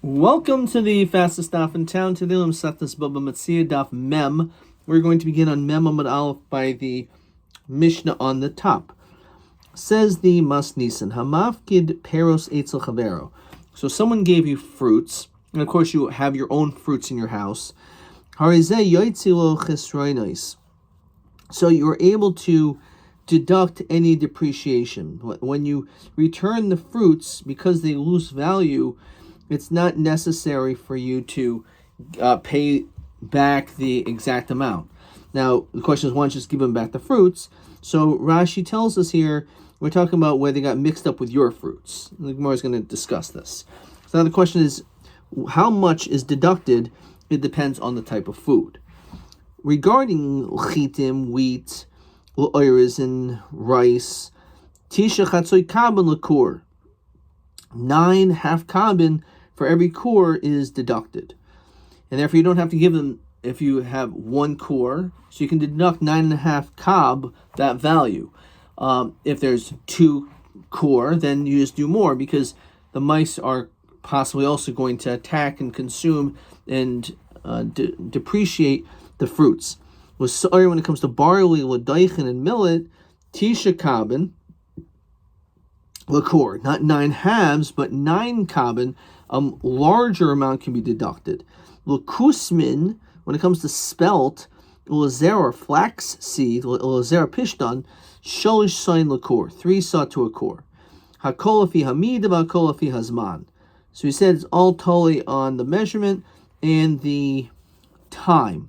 Welcome to the fastest daf in town. Today, Bava Metzia daf Mem. We're going to begin on Mem Amud Aleph by the Mishnah on the top. Says the Mas Nisan, Hamafkid Peros Eitzel Chavero. So someone gave you fruits, and of course you have your own fruits in your house. Harizeh Yoitzilo Chesroinos. So you're able to deduct any depreciation. When you return the fruits, because they lose value, it's not necessary for you to pay back the exact amount. Now, the question is, why don't you just give them back the fruits? So Rashi tells us here, we're talking about where they got mixed up with your fruits. The Gemara is going to discuss this. So now the question is, how much is deducted? It depends on the type of food. Regarding chitim, wheat, oiris, and rice, tisha chatzoy kabin lakur, 9 half kabin for every core is deducted. And therefore you don't have to give them, if you have 1 core, so you can deduct 9.5 kab, that value. If there's 2 core, then you just do more, because the mice are possibly also going to attack and consume and depreciate the fruits. When it comes to barley, ladaychin, and millet, tisha kabin, lakur, not 9 halves, but 9 kabin, larger amount can be deducted. Lakusmin, when it comes to spelt, lazer or flax seed, lazer pishtan, sholish sain lakur, 3 saw to a core. Hakol afi hamida, hakol afi hazman. So he said it's all totally on the measurement and the time.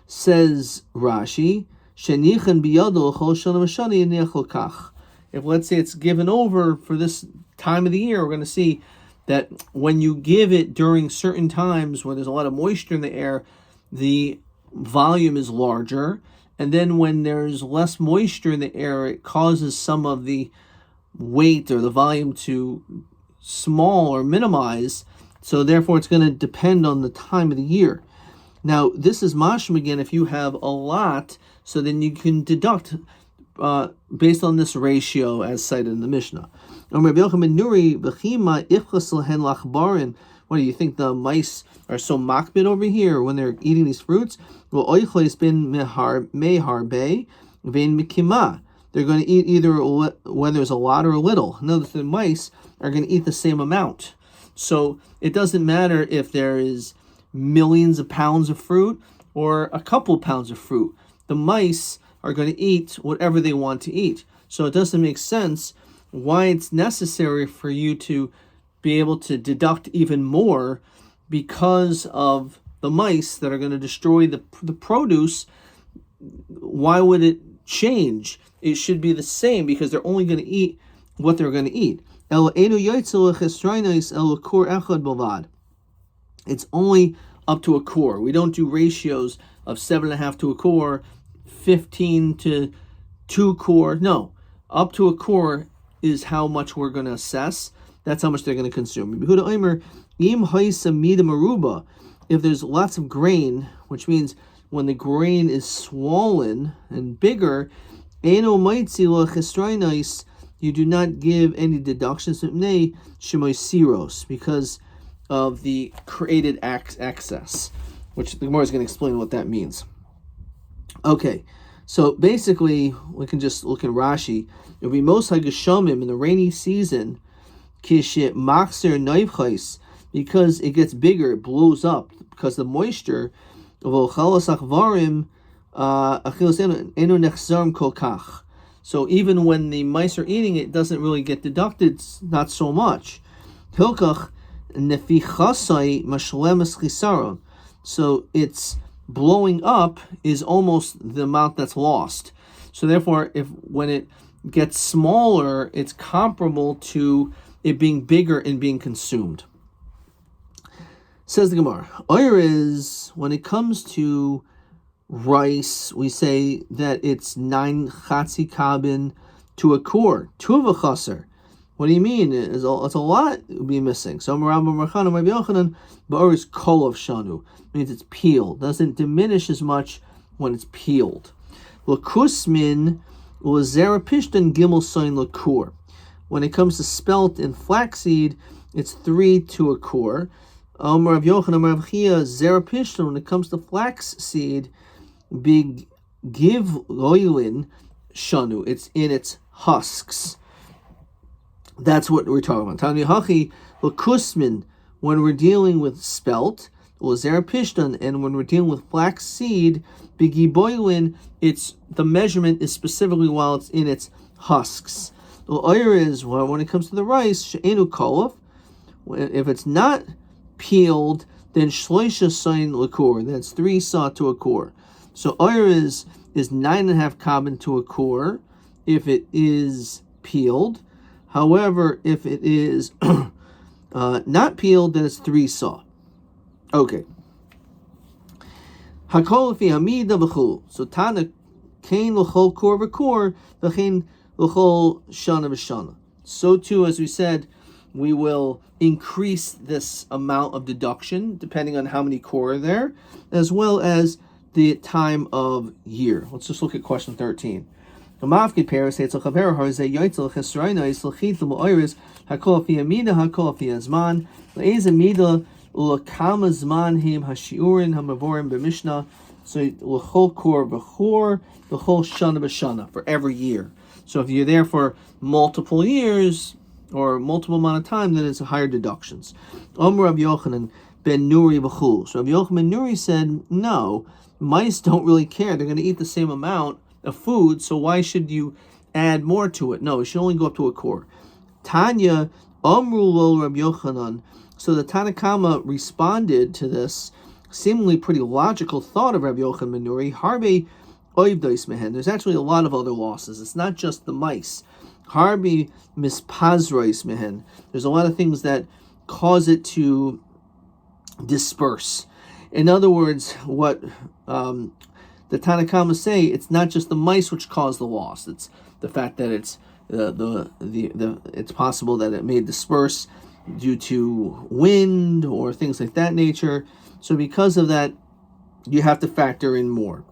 Says Rashi, shenichan biyado l'chol shana v'shani yeniach l'kach. If, let's say, it's given over for this time of the year, we're going to see that when you give it during certain times where there's a lot of moisture in the air, the volume is larger. And then when there's less moisture in the air, it causes some of the weight or the volume to small or minimize. So therefore, it's going to depend on the time of the year. Now, this is mashma again if you have a lot, so then you can deduct based on this ratio as cited in the Mishnah. What do you think the mice are so makbid over here when they're eating these fruits? They're going to eat either whether it's a lot or a little. Notice the mice are going to eat the same amount. So it doesn't matter if there is millions of pounds of fruit or a couple of pounds of fruit. The mice are going to eat whatever they want to eat. So it doesn't make sense why it's necessary for you to be able to deduct even more because of the mice that are going to destroy the produce. Why would it change? It should be the same because they're only going to eat what they're going to eat. It's only up to a core. We don't do ratios of 7.5 to a core, 15 to 2 core. No, up to a core is how much we're going to assess. That's how much they're going to consume. If there's lots of grain, which means when the grain is swollen and bigger, you do not give any deductions because of the created excess, which the Gemara is going to explain what that means. Okay, so basically, we can just look at Rashi. It will be most hagashomim in the rainy season, kishit machzer noivchais, because it gets bigger, it blows up because of the moisture. So even when the mice are eating it, doesn't really get deducted, not so much. So it's blowing up is almost the amount that's lost. So therefore, when it gets smaller, it's comparable to it being bigger and being consumed. Says the Gemara, Oiris, when it comes to rice, we say that it's 9 chatzi kabin to a core, 2 of a chaser. What do you mean? It's a lot would be missing. So Oiris kol of shanu means it's peeled. Doesn't diminish as much when it's peeled. Lakusmin was zerapishtan gimel soin lakur. When it comes to spelt and flaxseed, it's 3 to a core. Rav Yochanan, Rav Chia, Zerapishton, when it comes to flax seed, big give loylin shanu, it's in its husks. That's what we're talking about. Tanya Hachi, Lakusmin, when we're dealing with spelt, Zerapishton, and when we're dealing with flax seed, big boilin, it's the measurement is specifically while it's in its husks. The oyer is when it comes to the rice, she'enu kolov, if it's not peeled, then shloisha sain likur, then it's 3 saw to a core. So oyer is 9.5 kabin to a core if it is peeled. However, if it is not peeled, then it's 3 saw. Okay. Hakol fi hamida v'chul. So Tana kain l'chol kor v'kor v'chein l'chol shana v'shana. So too, as we said, we will increase this amount of deduction depending on how many core are there, as well as the time of year. Let's just look at question 13. Hamafkid pair say it's a chaver harzeh yoitzel chesraina is l'chit l'moiris hakol fi hamida hakol fi azman le'ez hamida l'kama zman him hashiurin hamavorim b'mishnah. So l'chol kor v'chor l'chol shana b'shana for every year. So if you're there for multiple years or multiple amount of time, then it's higher deductions. Rav Yochanan ben Nuri b'chul. So Rav Yochanan ben Nuri said, no, mice don't really care. They're going to eat the same amount of food, so why should you add more to it? No, it should only go up to a core. Tanya Amru lo Rav Yochanan. So the Tanakama responded to this seemingly pretty logical thought of Rav Yochanan ben Nuri. Harbe oivdois mehen. There's actually a lot of other losses. It's not just the mice. Harbi mispazrois mehen. There's a lot of things that cause it to disperse. In other words, what the Tanakhama say, it's not just the mice which cause the loss. It's the fact that it's it's possible that it may disperse due to wind or things like that nature. So because of that, you have to factor in more.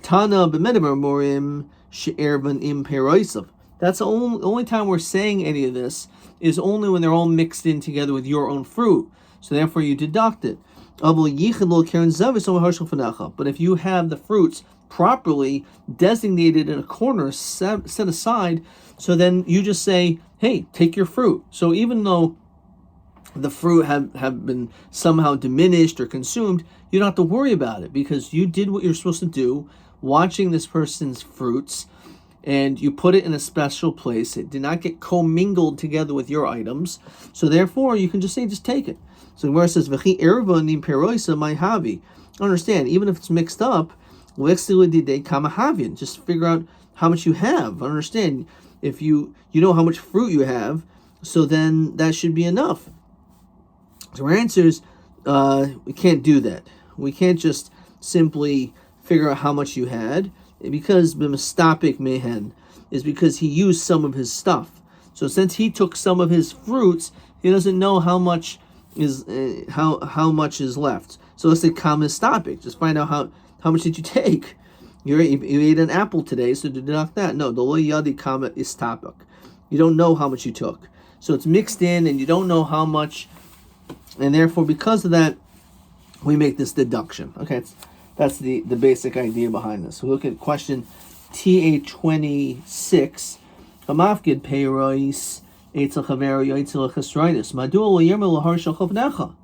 Tana b'medaber morim she'erban im peroisav. That's the only time we're saying any of this is only when they're all mixed in together with your own fruit. So therefore you deduct it. But if you have the fruits properly designated in a corner, set aside, so then you just say, hey, take your fruit. So even though the fruit have been somehow diminished or consumed, you don't have to worry about it because you did what you're supposed to do, watching this person's fruits, and you put it in a special place. It did not get commingled together with your items. So therefore, you can just say, just take it. So where it says, V'chi erva nim peroisa my havi. Understand, even if it's mixed up, just figure out how much you have. Understand, if you know how much fruit you have, so then that should be enough. So our answer is, we can't do that. We can't just simply figure out how much you had, because b'mistapik mehen is because he used some of his stuff. So since he took some of his fruits, he doesn't know how much is how much is left. So let's say kamistapik. Just find out how much did you take. You ate an apple today, so deduct that. No, the lo yadi kama istapik. You don't know how much you took. So it's mixed in, and you don't know how much, and therefore because of that, we make this deduction. Okay, that's the basic idea behind this. We look at question TA26. Hamafkid peirois eitzel chaver yoitzel chesroinus. Madul lo yermel harshal chavnecha.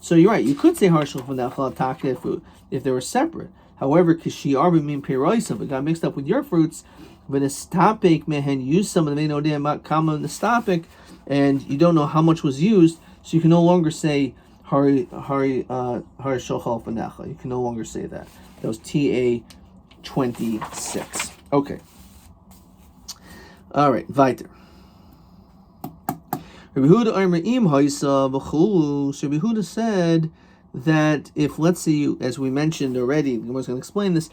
So you're right. You could say harshal chavnecha ataka if they were separate. However, kishi arba min peirois, if it got mixed up with your fruits, when a stapik mehen use some of the menodem kama nestapik, and you don't know how much was used, so you can no longer say Hari Shochal Fanecha. You can no longer say that. That was TA26. Okay. All right, weiter. Rabbi Yehuda said that if, let's see, as we mentioned already, I was going to explain this,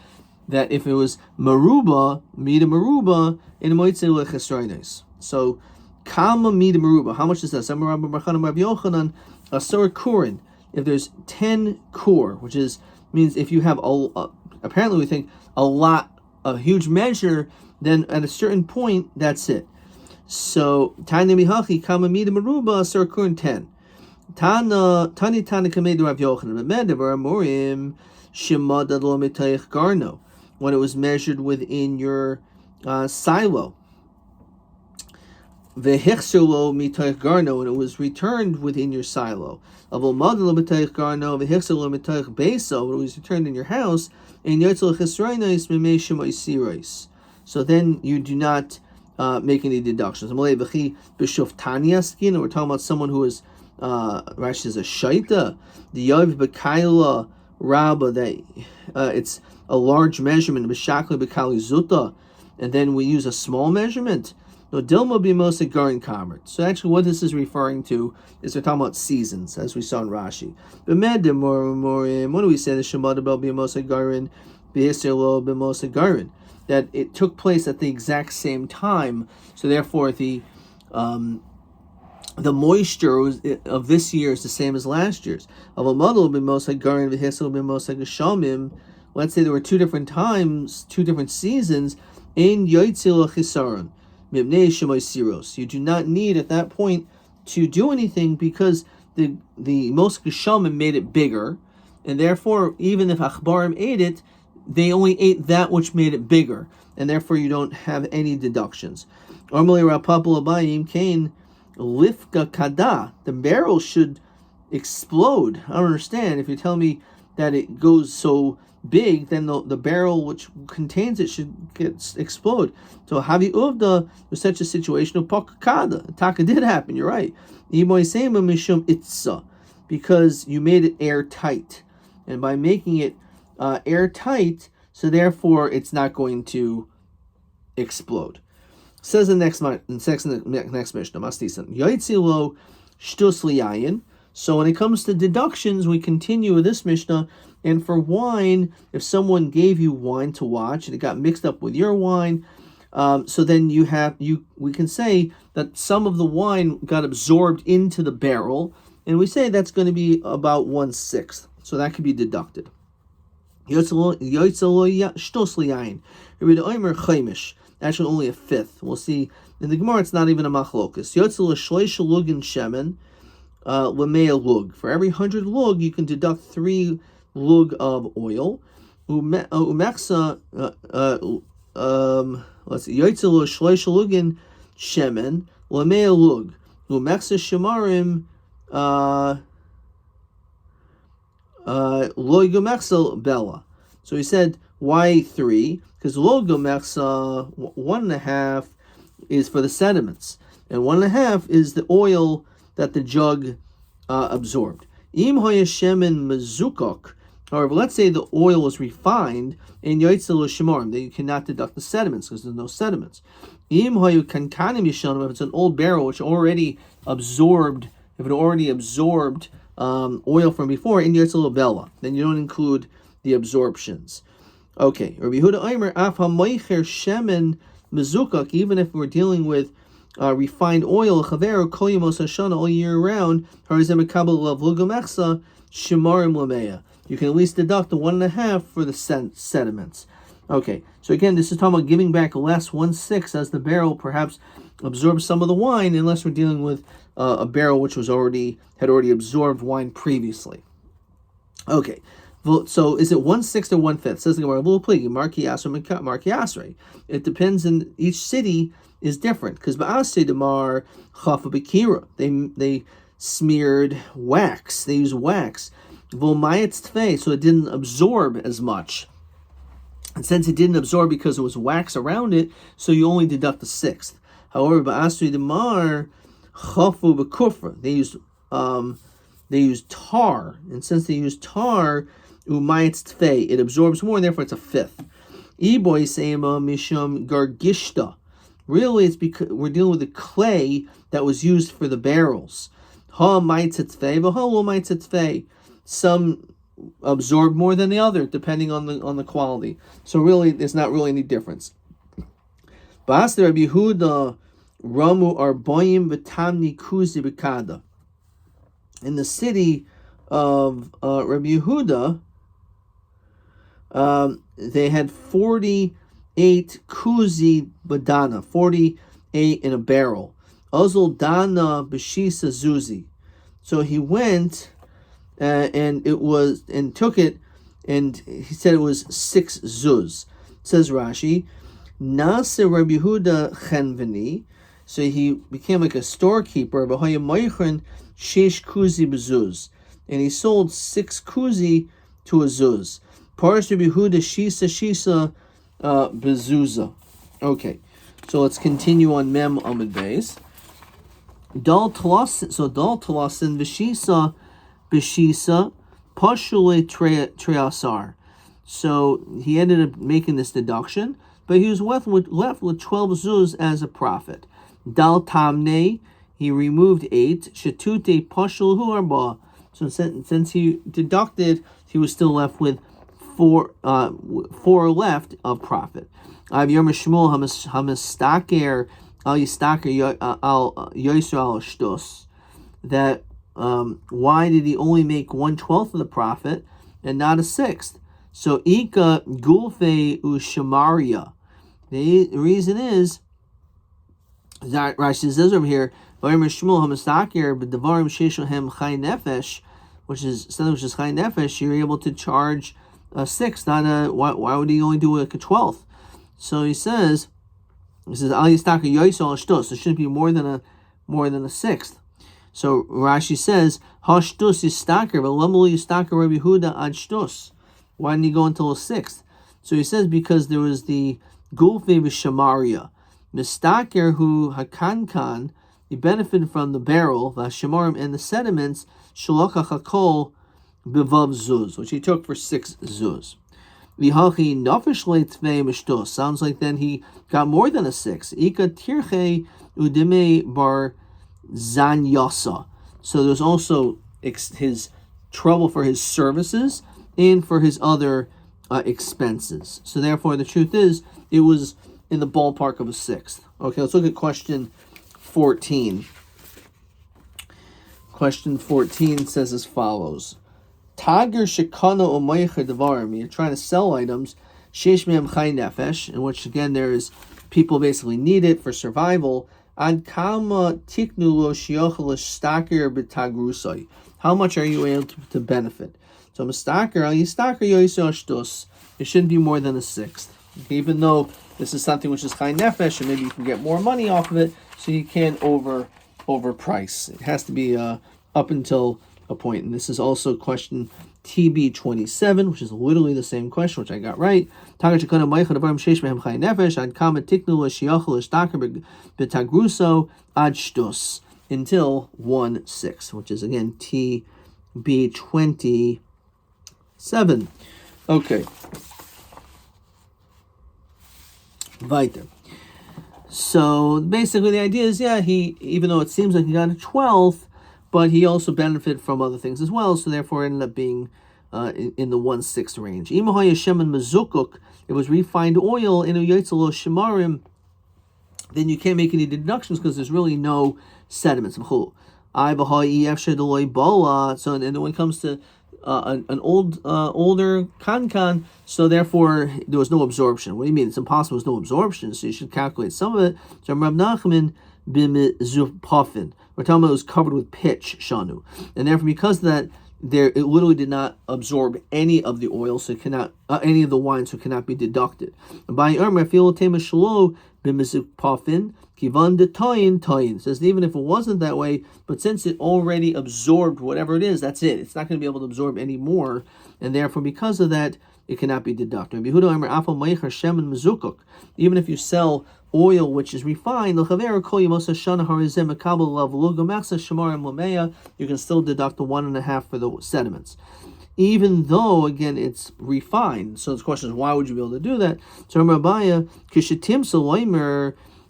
that if it was Maruba, Mida Maruba, in Moitze Lechesroines. So, Kama Mida Maruba, how much is that? Samarabba Barchanam Rabbi Yochanan, Asur Kurin. If there's 10 kur, which means if you have apparently we think a huge measure, then at a certain point, that's it. So, Taina Mihachi, Kama Mida Maruba, Asur Kurin 10. Tani Kamedu Rav Yochanan Medevar Amorim Shemada Lo Mitayich Garno, when it was measured within your silo. Vehichsulo Mitayich Garno, and it was returned within your silo. Avomada Lo Mitayich Garno Vehicsulo Mitayich Beso, when it was returned in your house. And Yotzel Chisrainis Mimeshim Isirais. So then you do not make any deductions. We're talking about someone who is Rashi is a shaita, the Yav Bekaila Rabba, that it's a large measurement, B'shakli Bekali Zuta, and then we use a small measurement. No, Dilma Bimosa Garin Kamert. So actually what this is referring to is we're talking about seasons, as we saw in Rashi. What do we say? The Shemada Bel Bimosa Garin, B'Yisrael Bimosa Garin, that it took place at the exact same time, so therefore the moisture of this year is the same as last year's. Let's say there were two different times, two different seasons. You do not need at that point to do anything because the Moshe Geshamim made it bigger, and therefore even if Achbarim ate it, they only ate that which made it bigger, and therefore you don't have any deductions. Lifka kada, the barrel should explode. I don't understand. If you tell me that it goes so big, then the barrel which contains it should explode. So Havi Uvda was such a situation of Pakakada. Taka did happen, you're right. Because you made it airtight. And by making it airtight, so therefore it's not going to explode. Says the next Mishnah, Mastisan Yoitzilo Shtus Liyayin. So when it comes to deductions, we continue with this Mishnah. And for wine, if someone gave you wine to watch and it got mixed up with your wine, so then we can say that some of the wine got absorbed into the barrel, and we say that's going to be about 1/6. So that could be deducted. Actually, only a fifth. We'll see in the Gemara. It's not even a machlokus. For every 100 lug, you can deduct 3 lug of oil. Let's see. Yotzelo shloisha lugin shemen lemei lug. Umeksa shemarim lo yomeksa bella. So he said, why 3? Because lo yomeksa 1.5 is for the sediments, and 1.5 is the oil that the jug absorbed. Im hayashemen mezukok. However, let's say the oil is refined in yoitzel shemarim, then you cannot deduct the sediments because there's no sediments. Im hayu kankanim yishanim, if it's an old barrel which already absorbed, oil from before, in yoitzel bella, then you don't include the absorptions. Okay, Rabbi Yehuda Aimer af hamoicher shemen mezukok, even if we're dealing with refined oil, chaver kol yemos hashana, all year round, harizem ekabel of lugomechsa shemarim lameya. You can at least deduct the 1.5 for the sediments. Okay, so again, this is talking about giving back less 1/6 as the barrel perhaps absorbs some of the wine, unless we're dealing with a barrel which had already absorbed wine previously. Okay, so is it 1/6 or 1/5? Says the Gemara, Marki Asrei. It depends, in each city is different, because Ba'asei Damar Chafa Bekira, they smeared wax. They used wax. So it didn't absorb as much. And since it didn't absorb because it was wax around it, so you only deduct 1/6. However, Ba'asri Demar Chafu Bekufra, they used tar, and since they used tar, Umayetz Tfei, it absorbs more, and therefore it's 1/5. Iboy Seima Misham Gargishta. Really, it's because we're dealing with the clay that was used for the barrels. Ha Maitzet Tfei, V'ha Maitzet Tfei. Some absorb more than the other, depending on the quality. So really, there's not really any difference. Ba'as Rabbi Yehuda Ramu Arboyim V'Tamni Kuzi B'Kada. In the city of Rabbi Yehuda, they had 48 kuzi badana, 48 in a barrel. Ozul dana b'shisa zuzi. So he went and took it, and he said it was 6 zuz. Says Rashi, Nase Rabbi Yehuda Chenveni. So he became like a storekeeper. Shesh kuzi bezuz, and he sold 6 kuzi to a zuz. Paras Rabbi Yehuda shisa bezuza. Okay, so let's continue on Mem Amud Beis. Dal tlasin v'shisa b'shisa pashule treasar. So he ended up making this deduction, but he was left with 12 zuz as a profit. Dal tamne, he removed 8. Shetute pashul hu arba. So since he deducted, he was still left with 4 left of profit. Av Yom Shmuel hamistaker al yistaker al yisrael shtus. That why did he only make 1/12 of the profit and not a 1/6? So ika gulfe ushamaria. The reason is that Rashi says over here, Shmuel hamistaker b'devarim sheishohem chay nefesh, which is chay nefesh. You're able to charge a 1/6, not a. Why would he only do like a 1/12? So he says al yistaker yisrael shtus. There shouldn't be more than a 1/6. So Rashi says hashtus yistaker v'lemul yistaker Rabbi Yehuda ad shtus. Why didn't he go until a 1/6? So he says because there was the gulfe v'shamaria. Mistaker hu hakankan, he benefited from the barrel, the shamarim, and the sediments, shalokach hakol bevav zuz, which he took for 6 zuz. Vihachi nafish leitvei mishtos. Sounds like then he got more than a 6. Ika tirche udime bar zanyasa. So there's also his trouble for his services and for his other expenses. So therefore, the truth is, it was in the ballpark of a 1/6. Okay, let's look at question 14. Question 14 says as follows. Tager shekana umaycha devarim. You're trying to sell items, sheish mehem chay nefesh, in which again there is people basically need it for survival. Ad kama tiknu lo shiochel staker b'tagrusay. How much are you able to benefit? So mistaker al yistaker yoisel shtus. It shouldn't be more than a 1/6. Even though this is something which is chay nefesh, and maybe you can get more money off of it, so you can't overprice. It has to be up until a point. And this is also question TB27, which is literally the same question, which I got right. Until 1/6, which is again TB27. Okay. Weiter. So basically the idea is, he, even though it seems like he got a 12th, but he also benefited from other things as well, so therefore it ended up being in the 1/6 range. It was refined oil in a yotzelo shemarim, then you can't make any deductions because there's really no sediments. So and then when it comes to an older kankan, so therefore there was no absorption. What do you mean? It's impossible. There's no absorption, so you should calculate some of it. So Rav Nachman b'mizupafin. We're talking about it was covered with pitch, shanu, and therefore because of that, it literally did not absorb any of the oil, so it cannot any of the wine, so it cannot be deducted. By b'mizupafin. Kivan de tayin says even if it wasn't that way, but since it already absorbed whatever it is, that's it. It's not going to be able to absorb any more, and therefore because of that, it cannot be deducted. Even if you sell oil which is refined, you can still deduct the 1.5 for the sediments, even though again it's refined. So the question is, why would you be able to do that? So Rabbi,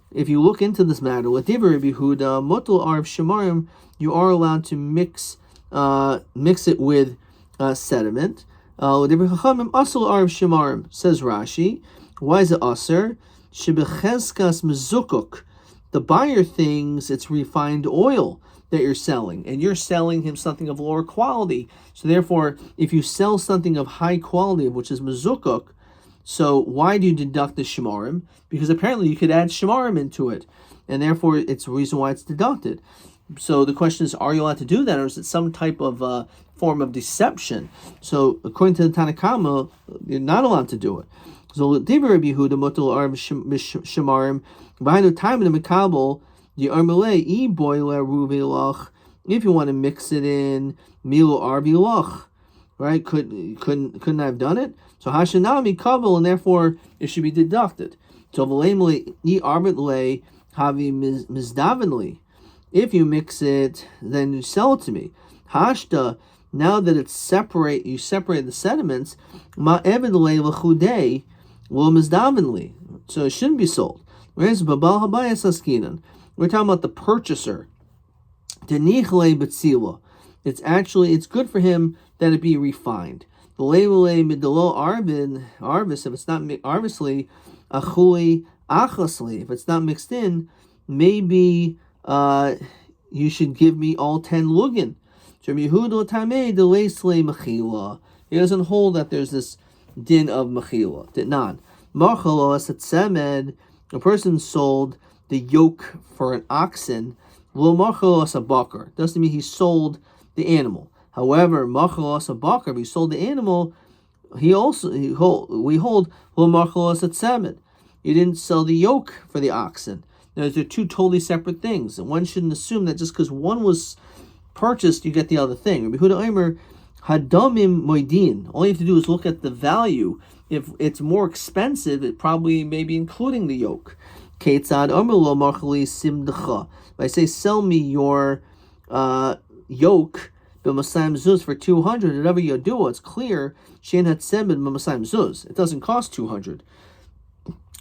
if you look into this matter, with Rabbi Yehuda, motul arv shemarim, you are allowed to mix it with sediment. With Rabbi Chachamim, asur arv shemarim, says Rashi. Why is it asur? Shebecheskas mezukuk. The buyer thinks it's refined oil that you're selling, and you're selling him something of lower quality. So therefore, if you sell something of high quality, which is mezukuk, so why do you deduct the shemarim? Because apparently you could add shemarim into it, and therefore it's the reason why it's deducted. So the question is, are you allowed to do that, or is it some type of form of deception? So according to the Tanakama, you're not allowed to do it. So Rabbi Yehuda mutal arm shemarim b'hainu time in the mekabel the armele e boiler ruvelach. If you want to mix it in milo arvilach, right? Couldn't I have done it? So hashanami kabel, and therefore it should be deducted. So v'leimle e arbitle havi mizdavenli. If you mix it, then you sell it to me. Hashta, now that it's separate, you separate the sediments. Ma evidle l'chudei lo mizdavenli. So it shouldn't be sold. Whereas babal habayas askinan, we're talking about the purchaser. Denichle betzila. It's good for him that it be refined. The labele midalo arvis, if it's not arvisly, achui achlasli, if it's not mixed in, maybe you should give me all 10 lugin. He doesn't hold that there's this din of mechila. Ditnan. Marchalos at semed, a person sold the yoke for an oxen. Lo marchalos a bakar. Doesn't mean he sold the animal. However, marchalos a bakar, if he sold the animal, we hold lo marchalos at semed. You didn't sell the yoke for the oxen. Now, they're two totally separate things, and one shouldn't assume that just because one was purchased, you get the other thing. Rabbi Yehuda Omer, hadamim moedin. All you have to do is look at the value. If it's more expensive, it probably may be including the yoke. Ketzad Omer lo marchali simdecha. If I say, sell me your yoke, b'masayim zuz for 200, whatever you do, it's clear, shein hatzemed b'masayim zuz. It doesn't cost 200.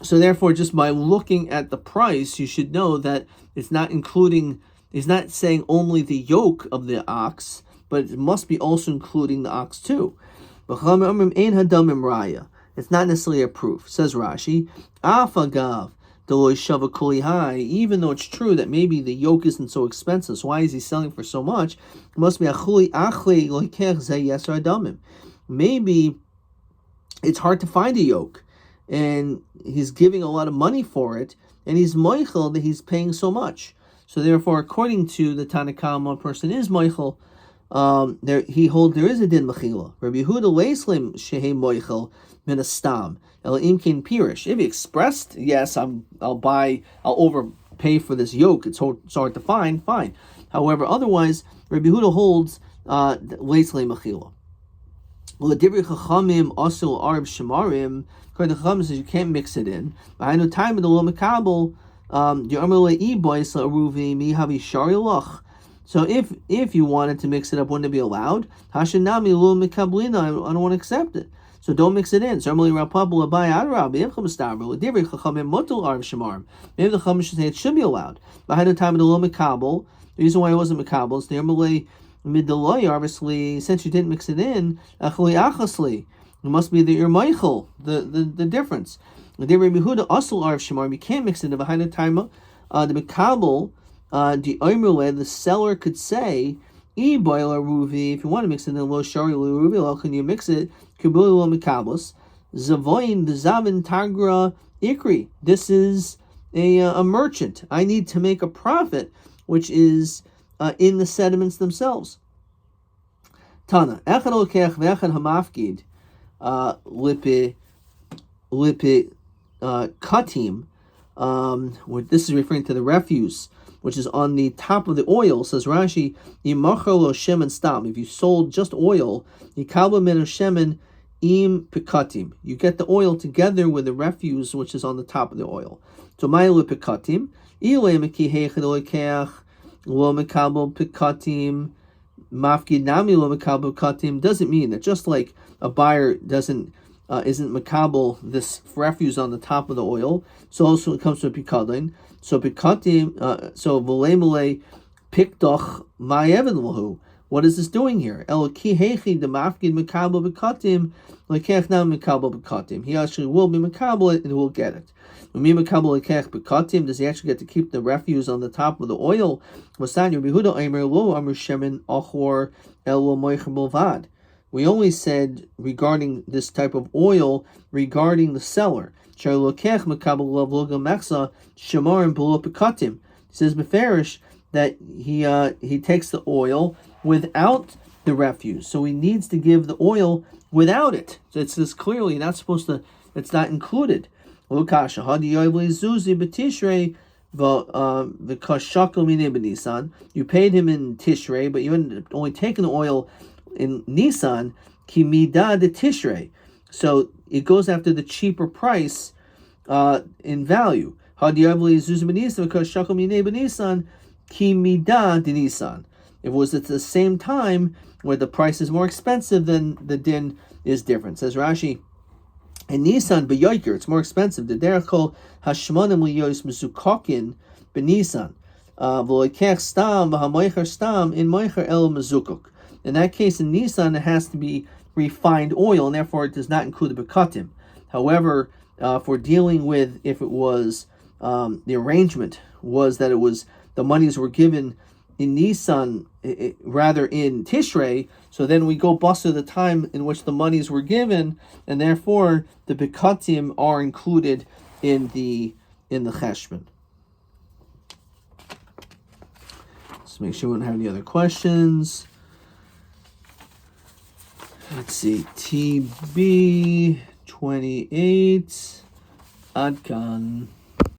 So therefore, just by looking at the price, you should know that it's not including, it's not saying only the yoke of the ox, but it must be also including the ox too. It's not necessarily a proof. Says Rashi, Afagav, even though it's true that maybe the yoke isn't so expensive, so why is he selling for so much? It must be maybe it's hard to find a yoke, and he's giving a lot of money for it, and he's moichel that he's paying so much. So therefore, according to the Tanakama, a person is moichel. He holds there is a din mechila. Rabbi Yehuda leislim shehe moichel min astam el imkin pirish. If he expressed, yes, I'll overpay for this yoke. It's hard to find. Fine. However, otherwise, Rabbi Yehuda holds leislim mechila. Well, the Dibri Chachamim asul arb shemarim. According to Chacham, says you can't mix it in. I know time of the lo mekabel. So if you wanted to mix it up, wouldn't it be allowed? Hashanami lo mekablina. I don't want to accept it. So don't mix it in. So maybe the Chacham should say it should be allowed. The time of the lo mekabel. The reason why it wasn't mekabel is the midaloy, obviously, since you didn't mix it in, it must be that you're Michael, the difference. The Rabbi Yehuda asul arv shemar, you can't mix it in behind the time. The mekabel, the omerle, the seller could say, e boiler ruvi, if you want to mix it in lo shari ruvi, can you mix it? Kubuli lo mekabos, zavoin b'zavin tagra ikri. This is a merchant. I need to make a profit, which is in the sediments themselves. Tana, echad olkech ve'echad hamafkid, lipi katim. This is referring to the refuse, which is on the top of the oil. Says Rashi, yimachalo shemen stam. If you sold just oil, yikabla min shemen im pikatim. You get the oil together with the refuse, which is on the top of the oil. So ma'il pikatim. Ilay meki hechad olkech. Lo mekabel pikatim, mafkid nami lo mekabel pikatim doesn't mean that just like a buyer isn't mekabel this refuse on the top of the oil, so also it comes to a pikadin. So pikatim, so v'lemele pikdoch ma'even lahu. What is this doing here? El ki hechi de mafkid mekabel pikatim lekech nam mekabel pikatim. He actually will be mekabel it and will get it. Does he actually get to keep the refuse on the top of the oil? We only said regarding this type of oil, regarding the seller. He says, Beferish, that he takes the oil without the refuse. So he needs to give the oil without it. So it says clearly not supposed to. It's not included. Lukasha hadi yoyli zuzi betishrei the kashakal mine b'Nisan. You paid him in Tishrei, but you ended up only taking the oil in Nisan. Ki midah de Tishrei. So it goes after the cheaper price in value. Hadi yoyli zuzi b'Nisan kashakal mine b'Nisan ki midah de Nisan. If it was at the same time where the price is more expensive, then the din is different. Says Rashi. In Nisan b'yoyker, it's more expensive. The derechol hashmanim liyos mezukokin b'Nisan, v'loikech stam v'hamoicher stam in moicher el mezukok. In that case, in Nisan, it has to be refined oil, and therefore it does not include the bekatim. However, for dealing with if it was the arrangement was that it was the monies were given in Nisan rather in Tishrei, so then we go bust the time in which the monies were given, and therefore the bekatim are included in the cheshbon. Let's make sure we don't have any other questions. Let's see, TB 28 Adkan.